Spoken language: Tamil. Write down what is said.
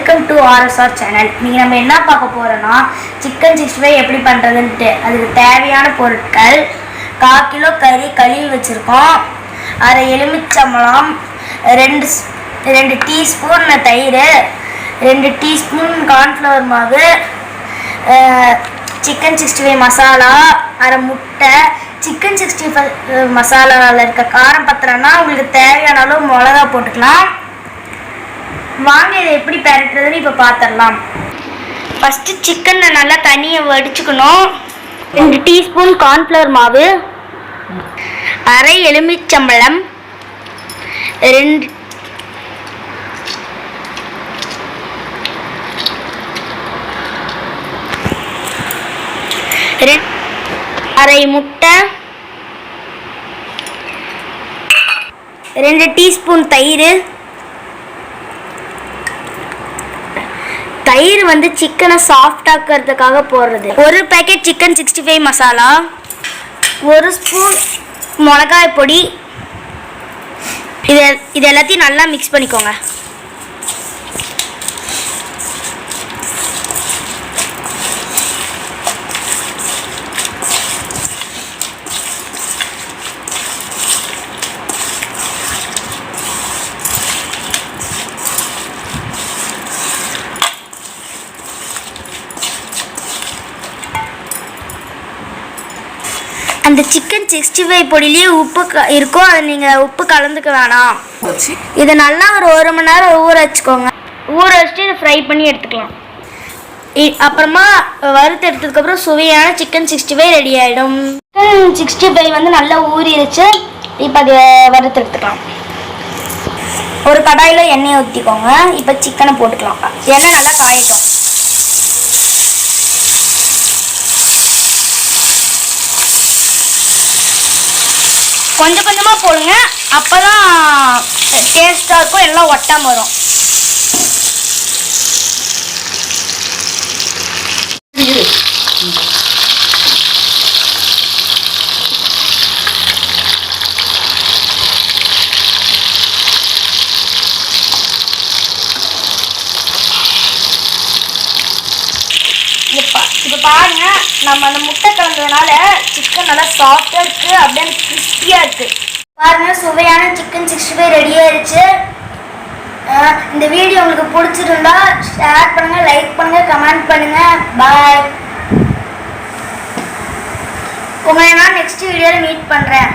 Welcome to RSR channel. நீங்கள் நம்ம என்ன பார்க்க போகிறோன்னா சிக்கன் 65 எப்படி பண்ணுறதுன்ட்டு. அதுக்கு தேவையான பொருட்கள் 1/4 கிலோ கறி கழுவி வச்சுருக்கோம், அரை எலுமிச்சம்பழம், 2 டீஸ்பூன் தயிர், 2 டீஸ்பூன் கார்ன்ஃப்ளவர் மாவு, சிக்கன் 65 மசாலா, அரை முட்டை. சிக்கன் 65 மசாலாவில் இருக்க காரம் பத்திரம்னா உங்களுக்கு தேவையான அளவு மிளகா போட்டுக்கலாம். வாங்க இதை எப்படி பெரட்டுறதுன்னு இப்போ பார்த்துடலாம். ஃபஸ்ட்டு சிக்கனை நல்லா தண்ணியை வடிச்சுக்கணும். 2 டீஸ்பூன் கார்ன்ஃப்ளவர் மாவு, அரை எலுமிச்சம்பழம், 2 அரை முட்டை, 2 டீஸ்பூன் தயிர். தயிர் வந்து சிக்கனை சாஃப்டாக்கிறதுக்காக போடுறது. 1 பேக்கெட் சிக்கன் 65 மசாலா, 1 ஸ்பூன் மிளகாய் பொடி. இது எல்லாத்தையும் நல்லா மிக்ஸ் பண்ணிக்கோங்க. அந்த சிக்கன் 65 பொடியிலேயே உப்பு இருக்கும், அதை நீங்கள் உப்பு கலந்துக்க வேணாம். இதை நல்லா ஒரு மணி நேரம் ஊற வச்சுக்கோங்க. ஊற வச்சுட்டு இதை ஃப்ரை பண்ணி எடுத்துக்கலாம். அப்புறமா வறுத்து எடுத்ததுக்கப்புறம் சுவையான சிக்கன் 65 ரெடி ஆகிடும். சிக்கன் 65 வந்து நல்லா ஊறிடுச்சு. இப்போ அதை வறுத்து எடுத்துக்கலாம். ஒரு கடாயில் எண்ணெயை ஊற்றிக்கோங்க. இப்போ சிக்கனை போட்டுக்கலாம். எண்ணெய் நல்லா காயட்டும். கொஞ்சம் கொஞ்சமாக போடுங்க, அப்போ தான் டேஸ்ட்டாக இருக்கும், எல்லாம் ஒட்டாமல் வரும். இப்போ பாருங்க, நம்ம அந்த முட்டை கலந்ததுனால சிக்கன் நல்லா சாஃப்டாக இருக்குது, அப்படியே கிறிஸ்பியாக இருக்குது. பாருங்க, சுவையான சிக்கன் 65 ரெடி ஆயிடுச்சு. இந்த வீடியோ உங்களுக்கு பிடிச்சிருந்தா ஷேர் பண்ணுங்கள், லைக் பண்ணுங்கள், கமெண்ட் பண்ணுங்கள். பாய். உங்களை நான் நெக்ஸ்ட் வீடியோவில் மீட் பண்ணுறேன்.